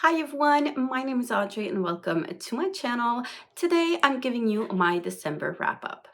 Hi everyone, my name is Audrey and welcome to my channel. Today I'm giving you my December wrap up.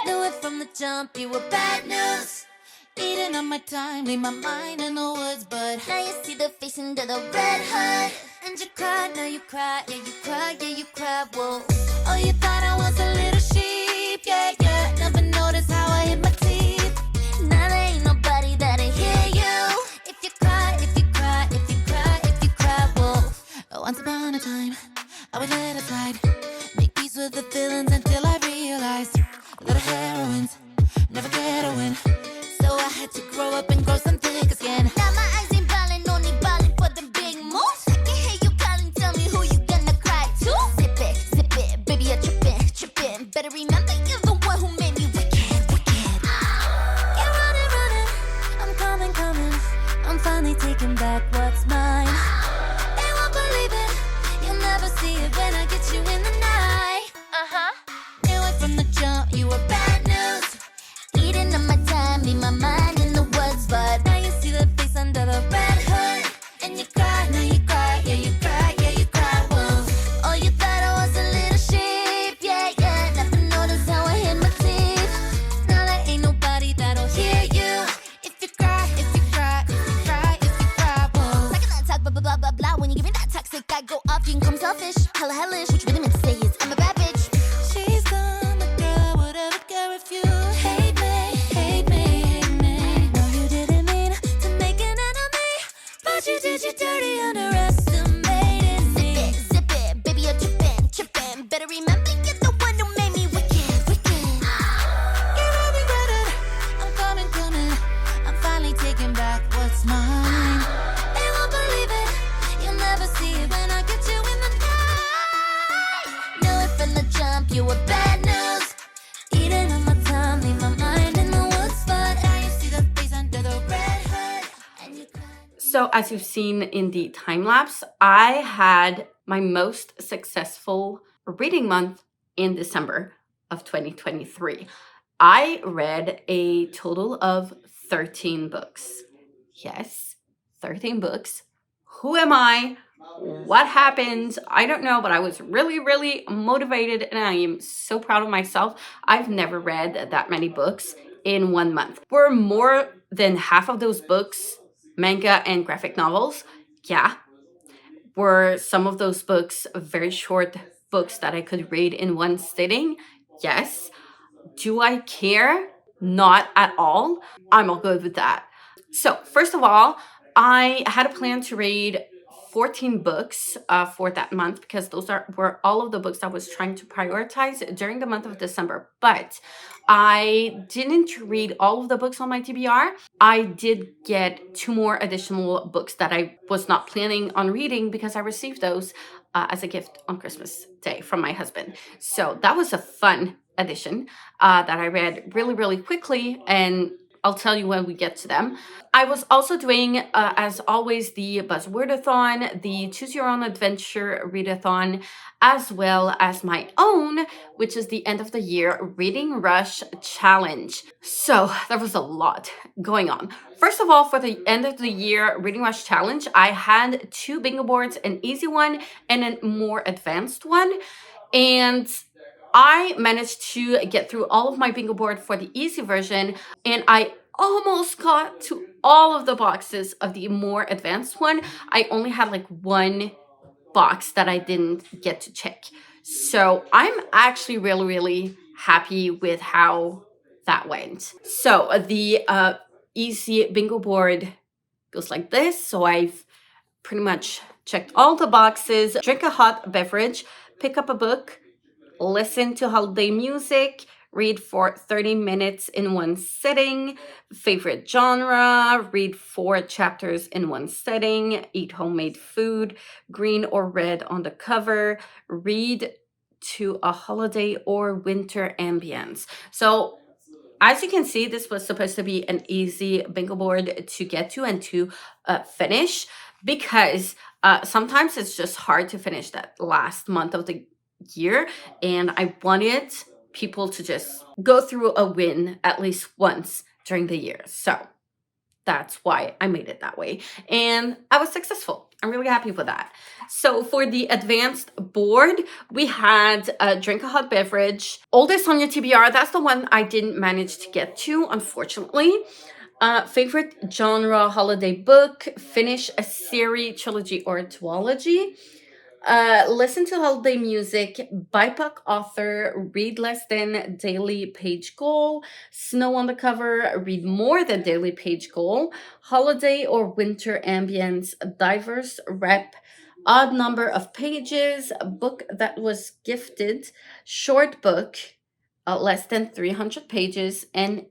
Knew it from the jump, you were bad news. Eating up my time, leave my mind in the woods. But now you see the face under the red hood. And you cried, now you cry, yeah you cry, yeah you cry, whoa. Oh, you thought I was a little sheep, yeah, yeah. Never noticed how I hit my teeth. Now there ain't nobody that'll hear you. If you cry, if you cry, if you cry, if you cry, whoa. Once upon a time, I would let it slide. Make peace with the feelings until I realized little heroines never get a win. So I had to grow up and grow some thick skin. Now my eyes ain't ballin', only ballin' for the big moves. I can hear you calling, tell me who you gonna cry to. Zip it, You can call me selfish, hella hellish, which really meant to say is I'm a bad bitch. She's gonna girl, whatever girl if you hate me, hate me, hate me. No, you didn't mean to make an enemy, but you did you dirty, underestimated me. Zip it, baby, you're tripping, tripping. Better remember you're the one who made me wicked, wicked. Get ready, credit. I'm coming, coming. I'm finally taking back what's mine. They won't believe it. You'll never see it when I get you in the night. Knew it from the jump, you were bad news. Eating on my time, leave my mind in the woods. But now you see the face under the red hood, and you cried. So as you've seen in the time lapse, I had my most successful reading month in December of 2023. I read a total of 13 books. Yes, 13 books. Who am I? What happened? I don't know, but I was really, really motivated and I am so proud of myself. I've never read that many books in 1 month. Were more than half of those books manga and graphic novels? Yeah. Were some of those books very short books that I could read in one sitting? Yes. Do I care? Not at all. I'm all good with that. So, first of all, I had a plan to read 14 books for that month because were all of the books I was trying to prioritize during the month of December. But I didn't read all of the books on my TBR. I did get 2 more additional books that I was not planning on reading because I received those as a gift on Christmas Day from my husband. So that was a fun addition that I read really, really quickly, and I'll tell you when we get to them. I was also doing, as always, the Buzzwordathon, the Choose Your Own Adventure Readathon, as well as my own, which is the end of the year Reading Rush Challenge. So there was a lot going on. First of all, for the end of the year Reading Rush Challenge, I had 2 bingo boards, an easy one and a more advanced one. And I managed to get through all of my bingo board for the easy version, and I almost got to all of the boxes of the more advanced one. I only had like 1 box that I didn't get to check. So I'm actually really, really happy with how that went. So the easy bingo board goes like this. So I've pretty much checked all the boxes. Drink a hot beverage, pick up a book, listen to holiday music, read for 30 minutes in one sitting, favorite genre, read 4 chapters in one sitting, eat homemade food, green or red on the cover, read to a holiday or winter ambience. So as you can see, this was supposed to be an easy bingo board to get to and to finish, because sometimes it's just hard to finish that last month of the year, and I wanted people to just go through a win at least once during the year. So that's why I made it that way, and I was successful. I'm really happy with that. So for the advanced board, we had drink a hot beverage, oldest on your TBR. That's the one I didn't manage to get to, unfortunately. Favorite genre, holiday book, finish a series, trilogy, or duology. Listen to holiday music, BIPOC author, read less than daily page goal, snow on the cover, read more than daily page goal, holiday or winter ambience, diverse rep, odd number of pages, book that was gifted, short book, less than 300 pages, and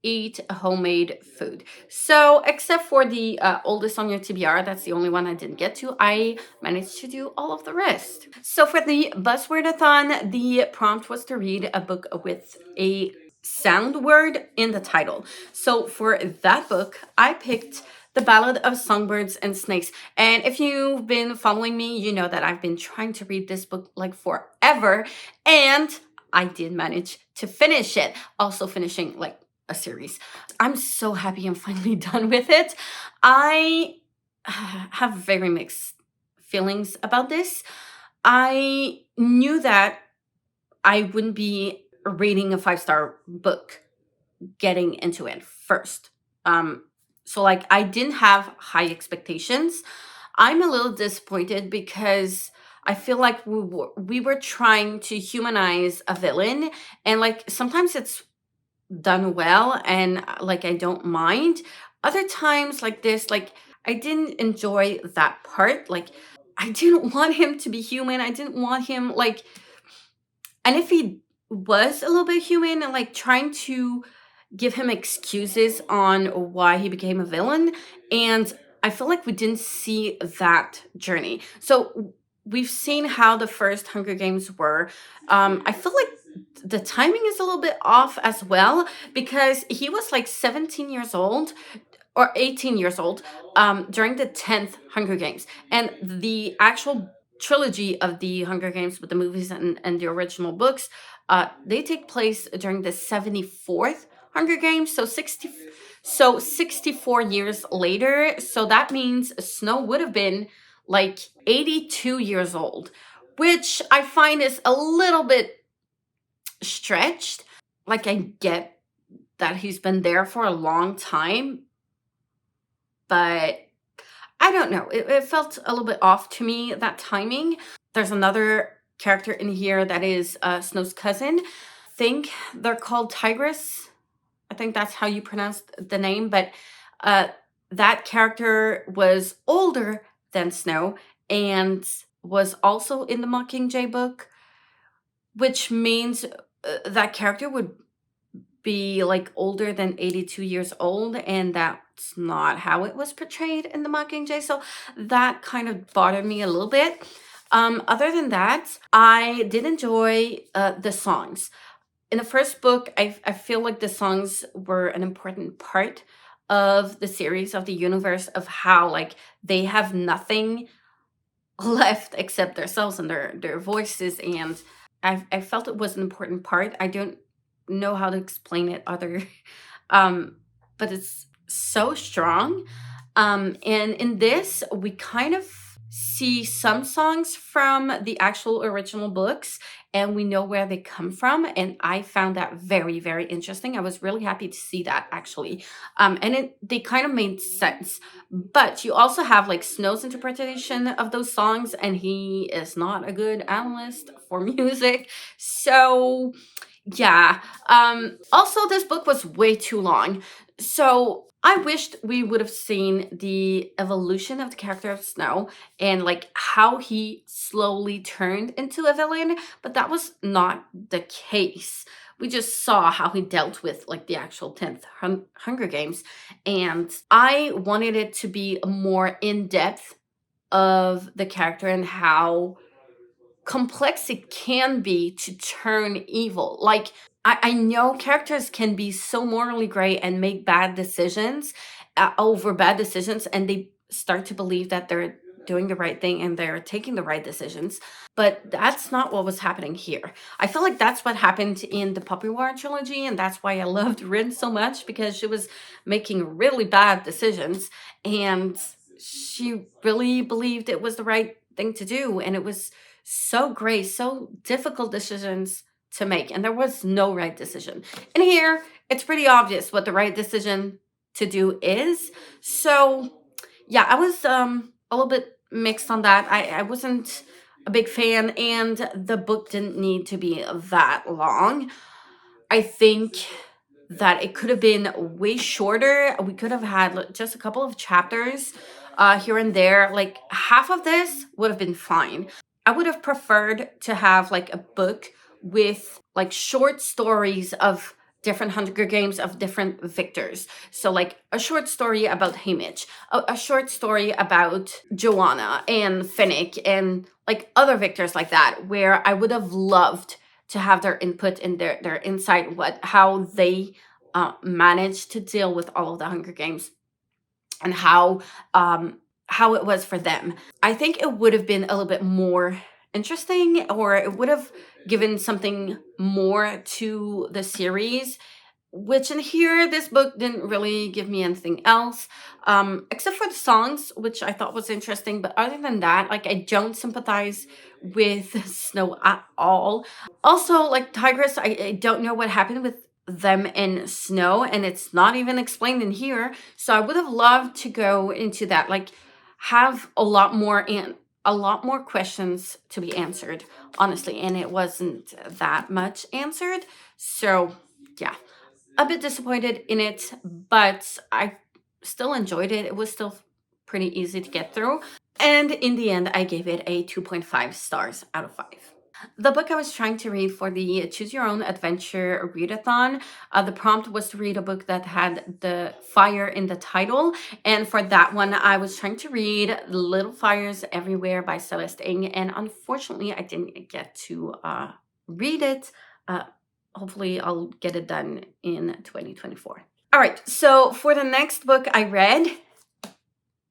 eat homemade food. So except for the oldest on your TBR, that's the only one I didn't get to, I managed to do all of the rest. So for the Buzzwordathon, the prompt was to read a book with a sound word in the title. So for that book, I picked The Ballad of Songbirds and Snakes. And if you've been following me, you know that I've been trying to read this book like forever, and I did manage to finish it. Also finishing like a series. I'm so happy I'm finally done with it. I have very mixed feelings about this. I knew that I wouldn't be reading a 5-star book getting into it first. So like I didn't have high expectations. I'm a little disappointed because I feel like we were trying to humanize a villain, and like sometimes it's done well, and like I don't mind. Other times like this, like I didn't enjoy that part. Like I didn't want him to be human. I didn't want him like, and if he was a little bit human and like trying to give him excuses on why he became a villain. And I feel like we didn't see that journey. So we've seen how the first Hunger Games were. I feel like the timing is a little bit off as well, because he was like 17 years old or 18 years old during the 10th Hunger Games. And the actual trilogy of the Hunger Games with the movies and the original books, they take place during the 74th Hunger Games. So 64 years later. So that means Snow would have been like 82 years old, which I find is a little bit stretched. Like I get that he's been there for a long time, but I don't know. It felt a little bit off to me, that timing. There's another character in here that is Snow's cousin. I think they're called Tigress. I think that's how you pronounce the name. But uh, that character was older than Snow and was also in the Mockingjay book, which means that character would be like older than 82 years old, and that's not how it was portrayed in the Mockingjay. So that kind of bothered me a little bit. Other than that, I did enjoy the songs. In the first book, I feel like the songs were an important part of the series, of the universe, of how like they have nothing left except themselves and their voices, and I felt it was an important part. I don't know how to explain it other but it's so strong. And in this we kind of see some songs from the actual original books, and we know where they come from, and I found that very, very interesting. I was really happy to see that, actually. And they kind of made sense. But you also have like Snow's interpretation of those songs, and he is not a good analyst for music. So yeah. Also, this book was way too long. So I wished we would have seen the evolution of the character of Snow and like how he slowly turned into a villain, but that was not the case. We just saw how he dealt with like the actual 10th Hunger Games, and I wanted it to be more in depth of the character and how complex it can be to turn evil. Like, I know characters can be so morally gray and make bad decisions over bad decisions, and they start to believe that they're doing the right thing and they're taking the right decisions. But that's not what was happening here. I feel like that's what happened in the Puppy War trilogy, and that's why I loved Rin so much, because she was making really bad decisions and she really believed it was the right thing to do. And it was so great, so difficult decisions to make, and there was no right decision. And here, it's pretty obvious what the right decision to do is. So, yeah, I was a little bit mixed on that. I wasn't a big fan, and the book didn't need to be that long. I think that it could have been way shorter. We could have had just a couple of chapters here and there. Like half of this would have been fine. I would have preferred to have like a book with like short stories of different Hunger Games, of different victors. So like a short story about Haymitch, a short story about Joanna and Finnick and like other victors like that, where I would have loved to have their input and their insight, how they managed to deal with all of the Hunger Games, and how it was for them. I think it would have been a little bit more interesting, or it would have given something more to the series, which in here, this book didn't really give me anything else, except for the songs, which I thought was interesting. But other than that, like, I don't sympathize with Snow at all. Also, like Tigress, I don't know what happened with them and Snow, and it's not even explained in here. So I would have loved to go into that, like have a lot more a lot more questions to be answered, honestly, and it wasn't that much answered. So yeah, a bit disappointed in it, but I still enjoyed it. It was still pretty easy to get through. And in the end, I gave it a 2.5 stars out of 5. The book I was trying to read for the Choose Your Own Adventure readathon, the prompt was to read a book that had the fire in the title. And for that one, I was trying to read Little Fires Everywhere by Celeste Ng. And unfortunately, I didn't get to read it. Hopefully, I'll get it done in 2024. All right, so for the next book I read,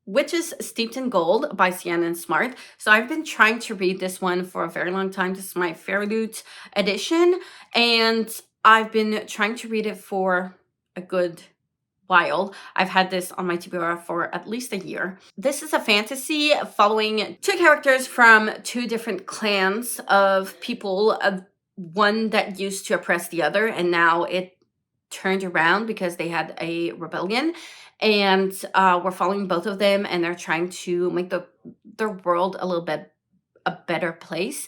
Witches Steeped in Gold by Sienna Smart. So I've been trying to read this one for a very long time. This is my Fairloot edition, and I've been trying to read it for a good while. I've had this on my TBR for at least a year. This is a fantasy following two characters from two different clans of people, one that used to oppress the other, and now it turned around because they had a rebellion, and we're following both of them, and they're trying to make their world a little bit a better place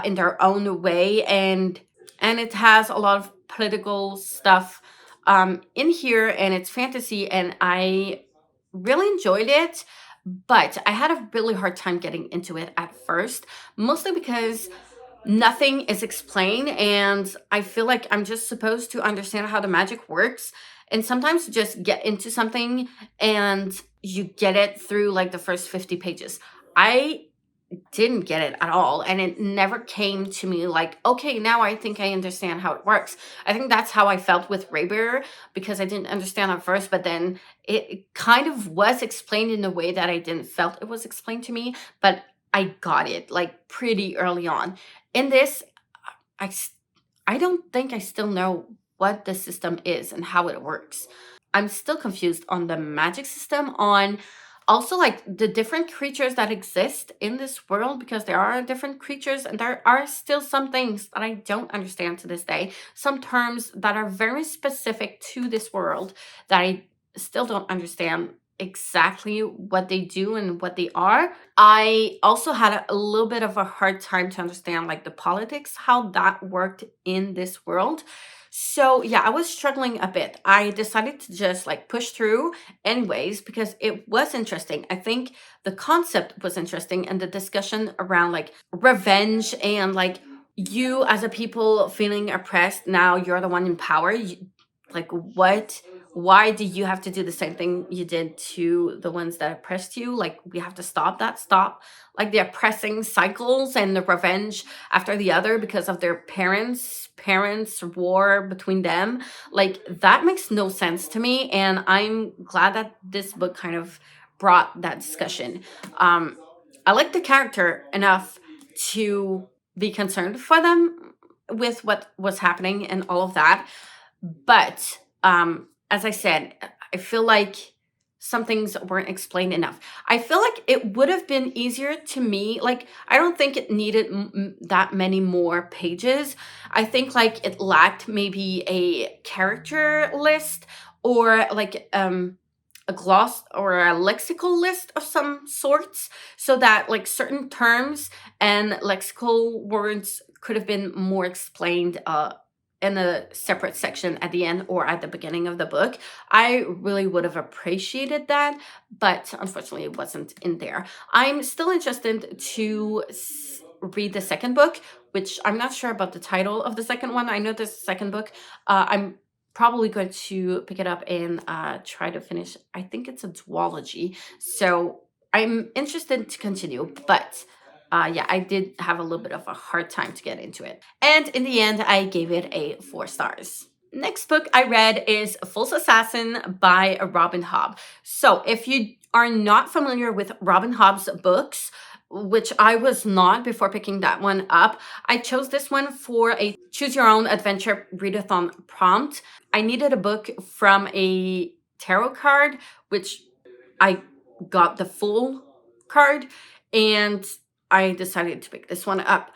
in their own way, and it has a lot of political stuff in here, and it's fantasy, and I really enjoyed it, but I had a really hard time getting into it at first, mostly because nothing is explained, and I feel like I'm just supposed to understand how the magic works, and sometimes you just get into something and you get it through like the first 50 pages. I didn't get it at all, and it never came to me like, okay, now I think I understand how it works. I think that's how I felt with Raybearer, because I didn't understand at first, but then it kind of was explained in a way that I didn't felt it was explained to me, but I got it like pretty early on. In this, I don't think I still know what the system is and how it works. I'm still confused on the magic system, on also like the different creatures that exist in this world, because there are different creatures and there are still some things that I don't understand to this day. Some terms that are very specific to this world that I still don't understand exactly what they do and what they are. I also had a little bit of a hard time to understand like the politics, how that worked in this world. So yeah, I was struggling a bit. I decided to just like push through anyways because it was interesting. I think the concept was interesting, and the discussion around like revenge and like you as a people feeling oppressed, now you're the one in power. Like what, why do you have to do the same thing you did to the ones that oppressed you? Like we have to stop that, stop like the oppressing cycles and the revenge after the other because of their parents war between them. Like that makes no sense to me, and I'm glad that this book kind of brought that discussion. I like the character enough to be concerned for them with what was happening and all of that, but as I said, I feel like some things weren't explained enough. I feel like it would have been easier to me. Like, I don't think it needed that many more pages. I think like it lacked maybe a character list, or like a gloss or a lexical list of some sorts, so that like certain terms and lexical words could have been more explained in a separate section at the end or at the beginning of the book. I really would have appreciated that, but unfortunately it wasn't in there. I'm still interested to read the second book, which I'm not sure about the title of the second one. I know there's a second book. I'm probably going to pick it up and try to finish. I think it's a duology. So I'm interested to continue, but yeah, I did have a little bit of a hard time to get into it. And in the end, I gave it a 4 stars. Next book I read is False Assassin by Robin Hobb. So if you are not familiar with Robin Hobb's books, which I was not before picking that one up, I chose this one for a Choose Your Own Adventure readathon prompt. I needed a book from a tarot card, which I got the full card, and I decided to pick this one up.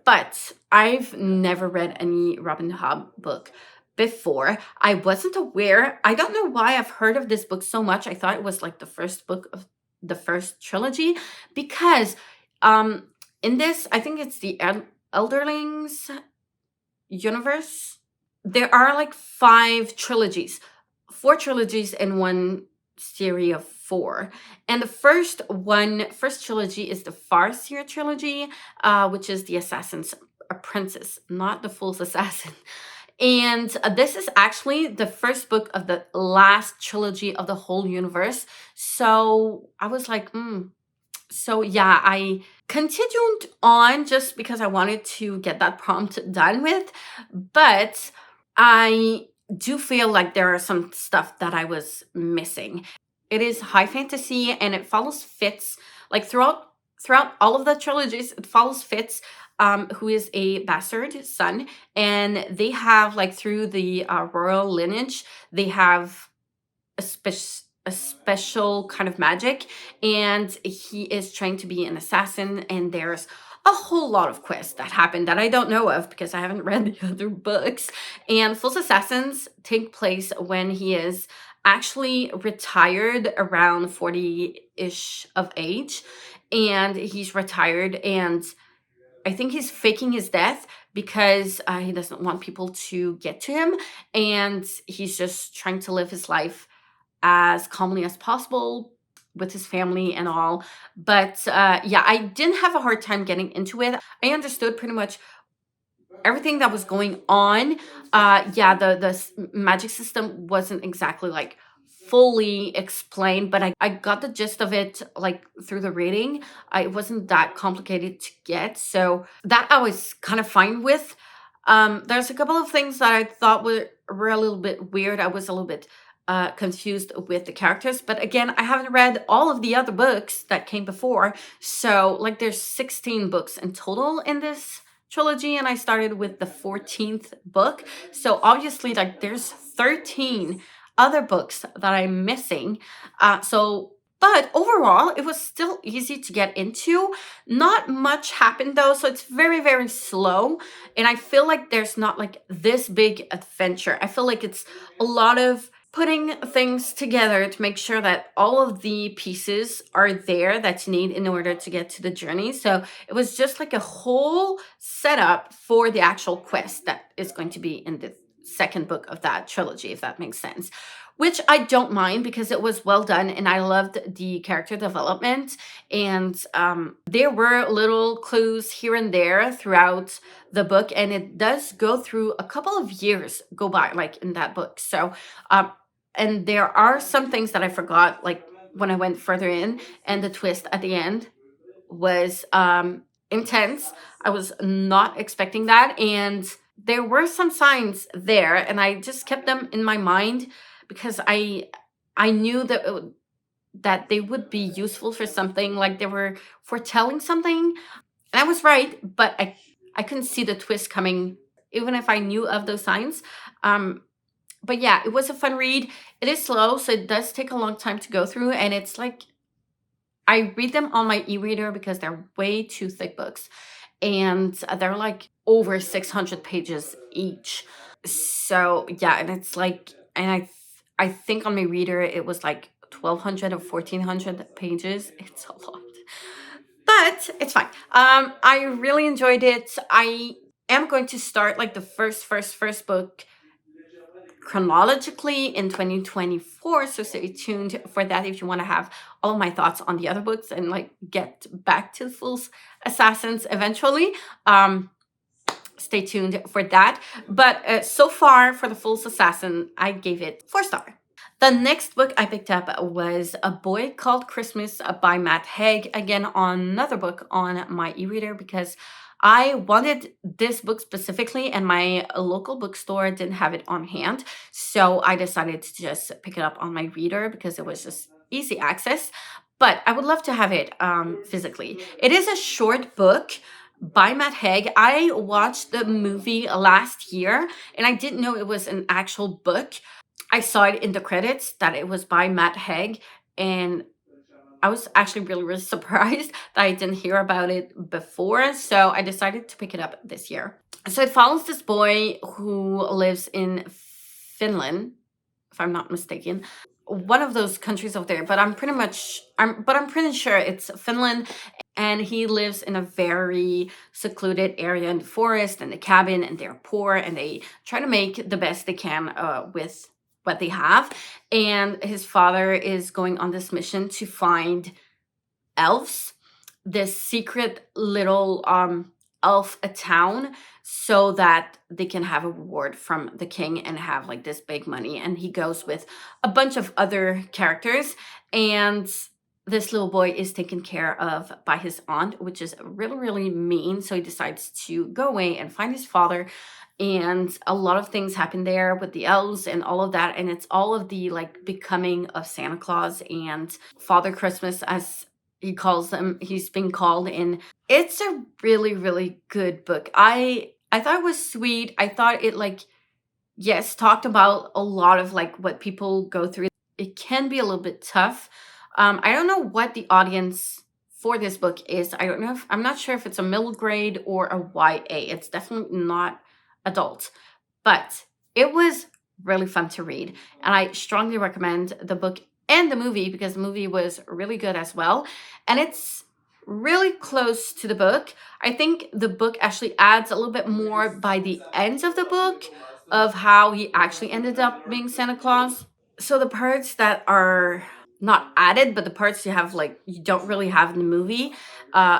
But I've never read any Robin Hobb book before. I wasn't aware. I don't know why I've heard of this book so much. I thought it was like the first book of the first trilogy, because Um, in this, I think it's the Elderlings universe. There are like 5 trilogies, 4 trilogies in one series of 4. And the first trilogy is the Farseer trilogy, which is the Assassin's Apprentice, not the Fool's Assassin. And this is actually the first book of the last trilogy of the whole universe. So I was like, So yeah, I continued on just because I wanted to get that prompt done with. But I do feel like there are some stuff that I was missing. It is high fantasy and it follows Fitz. Like throughout all of the trilogies, it follows Fitz, who is a bastard son, and they have like through the royal lineage, they have a special kind of magic, and he is trying to be an assassin, and there's a whole lot of quests that happen that I don't know of because I haven't read the other books. And False Assassins take place when he is actually retired around 40-ish of age, and he's retired, and I think he's faking his death because he doesn't want people to get to him, and he's just trying to live his life as calmly as possible with his family and all. But yeah, I didn't have a hard time getting into it. I understood pretty much everything that was going on. Yeah, the magic system wasn't exactly like fully explained, but I got the gist of it like through the reading. It wasn't that complicated to get, so that I was kind of fine with. There's a couple of things that I thought were a little bit weird. I was a little bit confused with the characters, but again, I haven't read all of the other books that came before, so like there's 16 books in total in this trilogy, and I started with the 14th book, so obviously like there's 13 other books that I'm missing. But overall, it was still easy to get into. Not much happened though, so it's very, very slow. And I feel like there's not like this big adventure. I feel like it's a lot of putting things together to make sure that all of the pieces are there that you need in order to get to the journey. So it was just like a whole setup for the actual quest that is going to be in the second book of that trilogy, if that makes sense. Which I don't mind because it was well done and I loved the character development. And there were little clues here and there throughout the book, and it does go through a couple of years go by, like in that book. So and there are some things that I forgot, like when I went further in, and the twist at the end was intense. I was not expecting that, and there were some signs there, and I just kept them in my mind because I knew that they would be useful for something, like they were foretelling something. And I was right, but I couldn't see the twist coming, even if I knew of those signs. But yeah, it was a fun read. It is slow, so it does take a long time to go through. And it's like, I read them on my e-reader because they're way too thick books. And they're like over 600 pages each. So yeah, and it's like, and I think on my reader, it was like 1,200 or 1,400 pages. It's a lot. But it's fine. I really enjoyed it. I am going to start like the first book chronologically in 2024, so stay tuned for that if you want to have all of my thoughts on the other books and like get back to Fool's Assassins eventually. Stay tuned for that. But so far for the Fool's Assassin, I gave it 4-star. The next book I picked up was A Boy Called Christmas by Matt Haig. Again, another book on my e-reader because I wanted this book specifically and my local bookstore didn't have it on hand. So I decided to just pick it up on my reader because it was just easy access. But I would love to have it physically. It is a short book by Matt Haig. I watched the movie last year and I didn't know it was an actual book. I saw it in the credits that it was by Matt Haig, and I was actually really, really surprised that I didn't hear about it before. So I decided to pick it up this year. So it follows this boy who lives in Finland, if I'm not mistaken, one of those countries over there. But I'm pretty sure it's Finland. and he lives in a very secluded area in the forest and the cabin, and they're poor and they try to make the best they can with what they have. And his father is going on this mission to find elves, this secret little elf a town, so that they can have a reward from the king and have like this big money. And he goes with a bunch of other characters, and this little boy is taken care of by his aunt, which is really, really mean. So he decides to go away and find his father. And a lot of things happen there with the elves and all of that. And it's all of the like becoming of Santa Claus and Father Christmas, as he calls them. He's been called in. It's a really, really good book. I thought it was sweet. I thought it like, yes, talked about a lot of like what people go through. It can be a little bit tough. I don't know what the audience for this book is. I don't know if, I'm not sure if it's a middle grade or a YA. It's definitely not adult, but it was really fun to read. And I strongly recommend the book and the movie, because the movie was really good as well. And it's really close to the book. I think the book actually adds a little bit more by the end of the book of how he actually ended up being Santa Claus. So the parts that are not added, but the parts you have like you don't really have in the movie,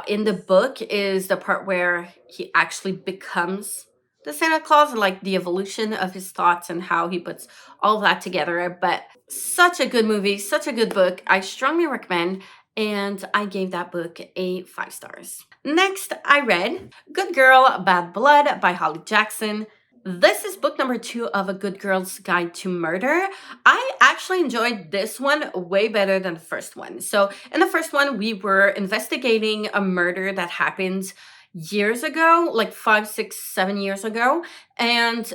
in the book, is the part where he actually becomes the Santa Claus, like the evolution of his thoughts and how he puts all of that together. But such a good movie, such a good book. I strongly recommend, and I gave that book a 5 stars. Next, I read Good Girl, Bad Blood by Holly Jackson. This is book number 2 of A Good Girl's Guide to Murder. I actually enjoyed this one way better than the first one. So in the first one, we were investigating a murder that happened years ago, like 5, 6, 7 years ago. And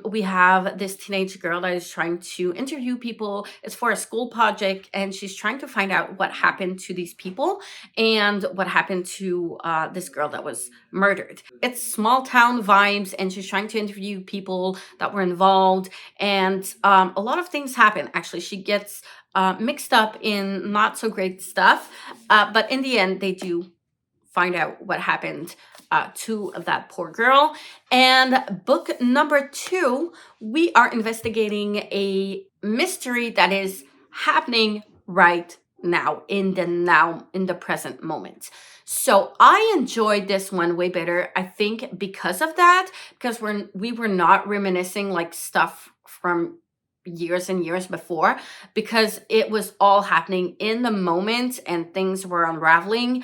we have this teenage girl that is trying to interview people. It's for a school project, and she's trying to find out what happened to these people and what happened to this girl that was murdered. It's small town vibes, and she's trying to interview people that were involved. And a lot of things happen. Actually, she gets mixed up in not so great stuff. But in the end, they do find out what happened to that poor girl. And book number 2, we are investigating a mystery that is happening right now, in the present moment. So I enjoyed this one way better, I think, because of that, because we were not reminiscing like stuff from years and years before, because it was all happening in the moment and things were unraveling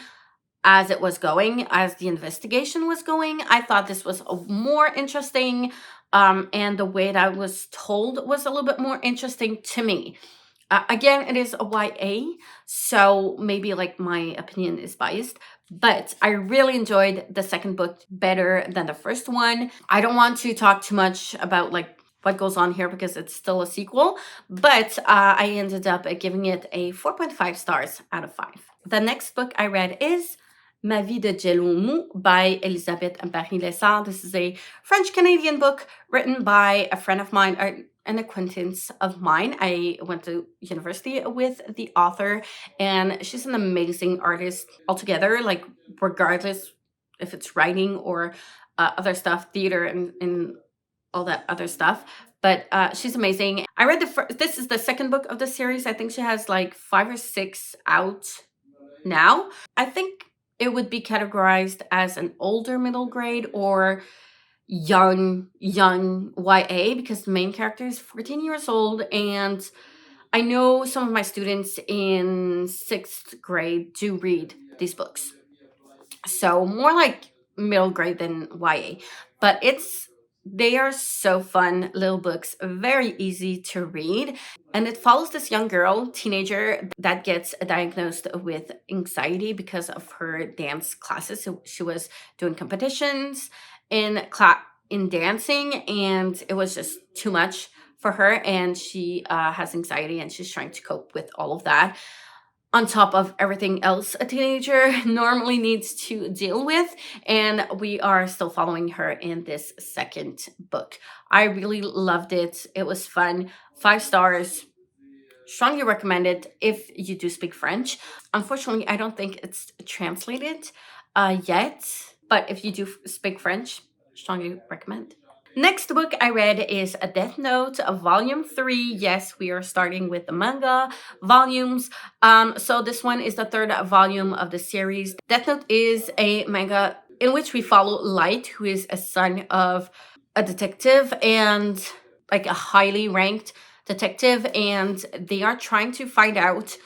as it was going, as the investigation was going. I thought this was more interesting, and the way that was told was a little bit more interesting to me. Again, it is a YA, so maybe like my opinion is biased, but I really enjoyed the second book better than the first one. I don't want to talk too much about like what goes on here because it's still a sequel, but I ended up giving it a 4.5 stars out of 5. The next book I read is Ma vie de Jello Mou by Elisabeth Paris-Lessard. This is a French-Canadian book written by a friend of mine, or an acquaintance of mine. I went to university with the author, and she's an amazing artist altogether, like regardless if it's writing or other stuff, theater and all that other stuff. But she's amazing. I read this is the second book of the series. I think she has like 5 or 6 out now. I think it would be categorized as an older middle grade or young YA, because the main character is 14 years old. And I know some of my students in 6th grade do read these books. So more like middle grade than YA. But they are so fun little books, very easy to read. And it follows this young girl, teenager, that gets diagnosed with anxiety because of her dance classes. So she was doing competitions in dancing, and it was just too much for her. And she has anxiety, and she's trying to cope with all of that, on top of everything else a teenager normally needs to deal with. And we are still following her in this second book. I really loved it. It was fun. 5 stars. strongly recommend it if you do speak French. Unfortunately, I don't think it's translated yet, but if you do speak French, strongly recommend. Next book I read is A Death Note, Volume 3. Yes, we are starting with the manga volumes. So this one is the third volume of the series. Death Note is a manga in which we follow Light, who is a son of a detective and like a highly ranked detective, and they are trying to find out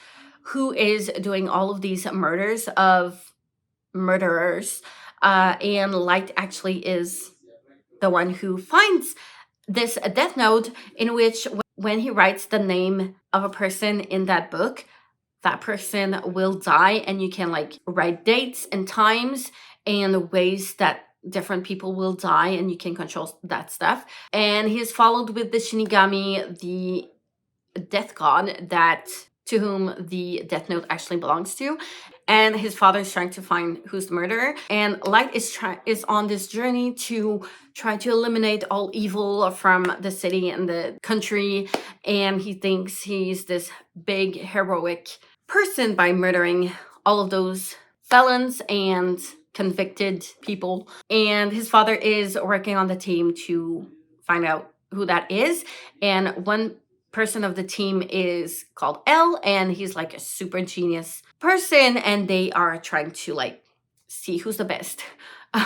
who is doing all of these murders of murderers. And Light actually is the one who finds this death note, in which when he writes the name of a person in that book, that person will die, and you can like write dates and times and ways that different people will die, and you can control that stuff. And he is followed with the Shinigami, the death god that to whom the death note actually belongs to, and his father is trying to find who's the murderer. And Light is on this journey to try to eliminate all evil from the city and the country, and he thinks he's this big heroic person by murdering all of those felons and convicted people. And his father is working on the team to find out who that is, and one person of the team is called L, and he's like a super genius person, and they are trying to like see who's the best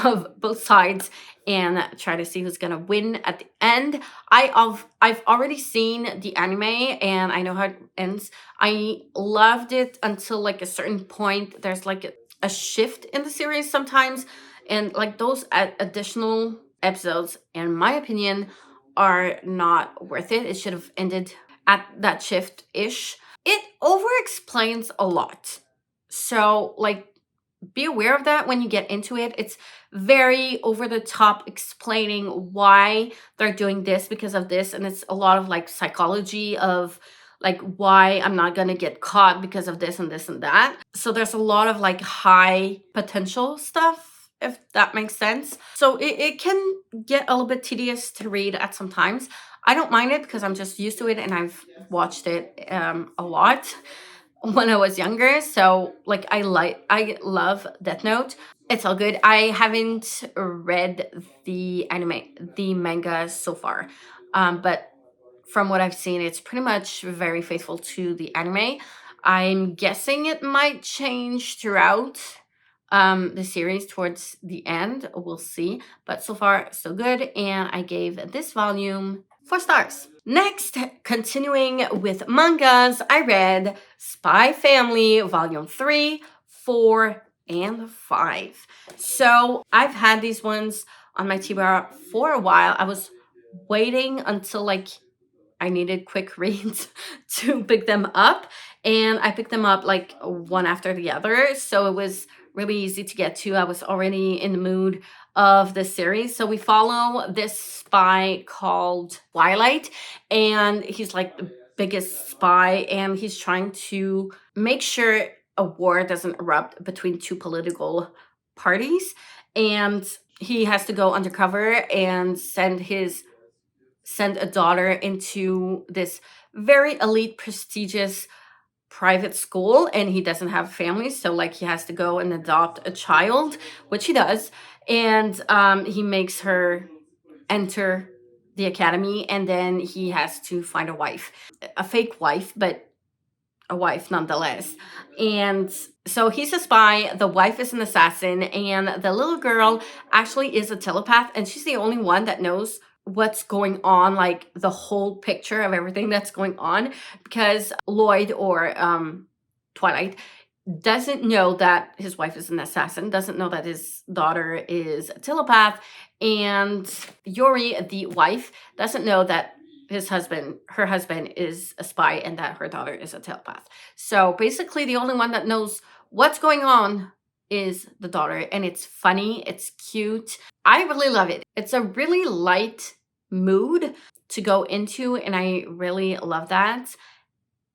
of both sides and try to see who's gonna win at the end. I've already seen the anime and I know how it ends. I loved it until like a certain point. There's like a shift in the series sometimes, and like those additional episodes, in my opinion, are not worth it. It should have ended at that shift-ish. It over-explains a lot. So, like, be aware of that when you get into it. It's very over-the-top explaining why they're doing this because of this. And it's a lot of, like, psychology of, like, why I'm not gonna get caught because of this and this and that. So there's a lot of, like, high potential stuff, if that makes sense. So it can get a little bit tedious to read at some times. I don't mind it because I'm just used to it and I've watched it a lot when I was younger. So like I love Death Note. It's all good. I haven't read the manga so far. But from what I've seen, it's pretty much very faithful to the anime. I'm guessing it might change throughout the series towards the end. We'll see. But so far, so good. And I gave this volume 4 stars. Next, continuing with mangas, I read Spy Family Volume 3, 4, and 5. So I've had these ones on my T-bar for a while. I was waiting until like I needed quick reads to pick them up, and I picked them up like one after the other. So it was really easy to get to. I was already in the mood of the series. So we follow this spy called Twilight, and he's like the biggest spy, and he's trying to make sure a war doesn't erupt between two political parties. And he has to go undercover and send a daughter into this very elite, prestigious private school, and he doesn't have a family, so like he has to go and adopt a child, which he does. And he makes her enter the academy, and then he has to find a wife, a fake wife, but a wife nonetheless. And so he's a spy, the wife is an assassin, and the little girl actually is a telepath, and she's the only one that knows what's going on, like the whole picture of everything that's going on, because Lloyd, or Twilight, doesn't know that his wife is an assassin, doesn't know that his daughter is a telepath, and Yuri, the wife, doesn't know that her husband is a spy and that her daughter is a telepath. So basically the only one that knows what's going on is the daughter, and it's funny, it's cute. I really love it. It's a really light mood to go into, and I really love that.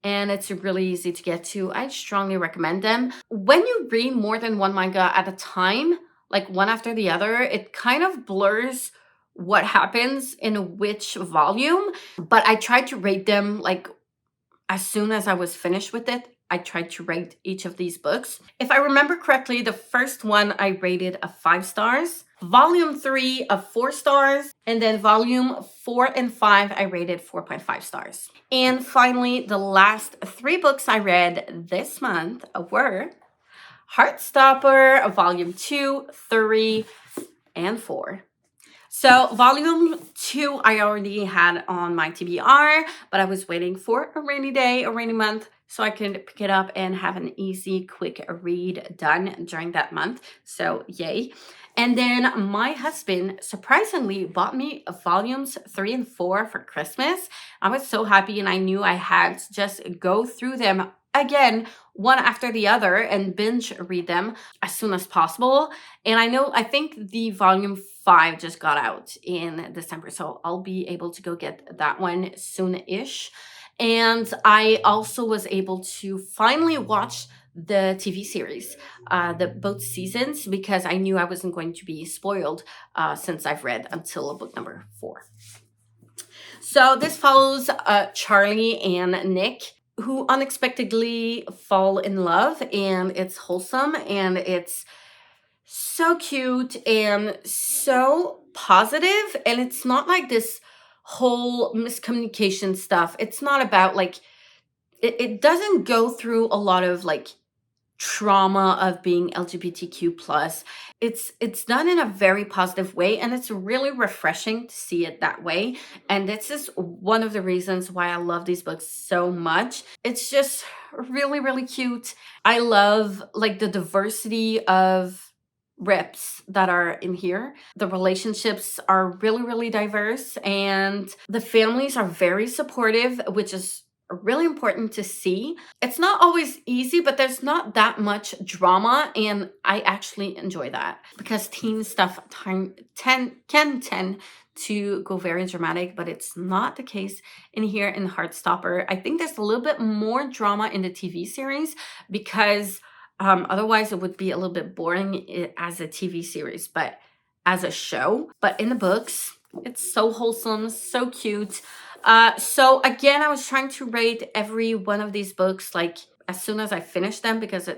And it's really easy to get to. I strongly recommend them. When you read more than one manga at a time, like one after the other, it kind of blurs what happens in which volume. But I tried to rate them like as soon as I was finished with it, I tried to rate each of these books. If I remember correctly, the first one I rated a 5 stars, volume 3 of 4 stars, and then volume 4 and 5 I rated 4.5 stars. And finally, the last 3 books I read this month were Heartstopper, volume 2, 3, and 4. So volume 2 I already had on my TBR, but I was waiting for a rainy day, a rainy month, so I could pick it up and have an easy, quick read done during that month. So yay. And then my husband surprisingly bought me volumes 3 and 4 for Christmas. I was so happy, and I knew I had to just go through them again, one after the other, and binge read them as soon as possible. And I think the volume 5 just got out in December, so I'll be able to go get that one soon-ish. And I also was able to finally watch the TV series, both seasons, because I knew I wasn't going to be spoiled since I've read until book number 4. So this follows Charlie and Nick, who unexpectedly fall in love, and it's wholesome, and it's so cute and so positive, and it's not like this whole miscommunication stuff. It's not about like it doesn't go through a lot of like trauma of being LGBTQ plus. It's done in a very positive way, and it's really refreshing to see it that way. And this is one of the reasons why I love these books so much. It's just really, really cute. I love like the diversity of reps that are in here. The relationships are really, really diverse, and the families are very supportive, which is really important to see. It's not always easy, but there's not that much drama, and I actually enjoy that because teen stuff can tend to go very dramatic, but it's not the case in here in Heartstopper. I think there's a little bit more drama in the TV series because otherwise it would be a little bit boring as a TV series, but as a show. But in the books, it's so wholesome, so cute. So again, I was trying to rate every one of these books like as soon as I finish them, because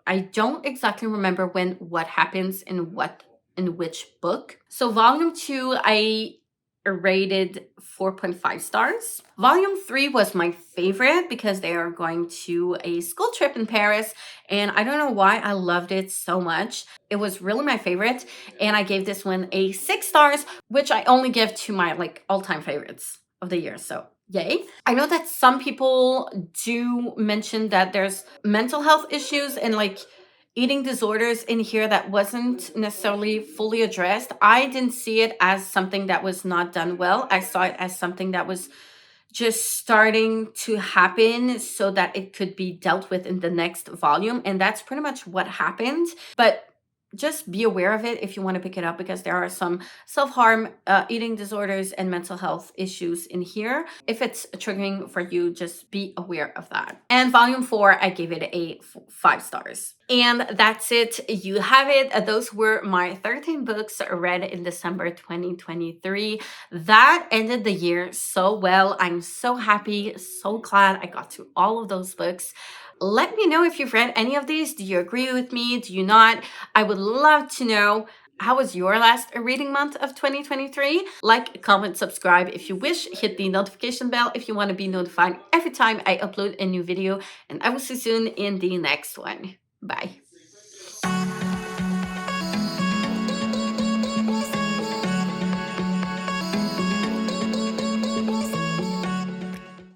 I don't exactly remember what happens in which book. So volume 2, I rated 4.5 stars. Volume 3 was my favorite because they are going to a school trip in Paris, and I don't know why I loved it so much. It was really my favorite, and I gave this one a 6 stars, which I only give to my like all-time favorites of the year. So yay. I know that some people do mention that there's mental health issues and like eating disorders in here that wasn't necessarily fully addressed. I didn't see it as something that was not done well. I saw it as something that was just starting to happen so that it could be dealt with in the next volume. And that's pretty much what happened. But just be aware of it if you want to pick it up, because there are some self-harm, eating disorders, and mental health issues in here. If it's triggering for you, just be aware of that. And volume 4, I gave it a 5 stars. And that's it. You have it. Those were my 13 books read in December 2023. That ended the year so well. I'm so happy, so glad I got to all of those books. Let me know if you've read any of these. Do you agree with me? Do you not? I would love to know. How was your last reading month of 2023? Like, comment, subscribe if you wish. Hit the notification bell if you want to be notified every time I upload a new video. And I will see you soon in the next one. Bye.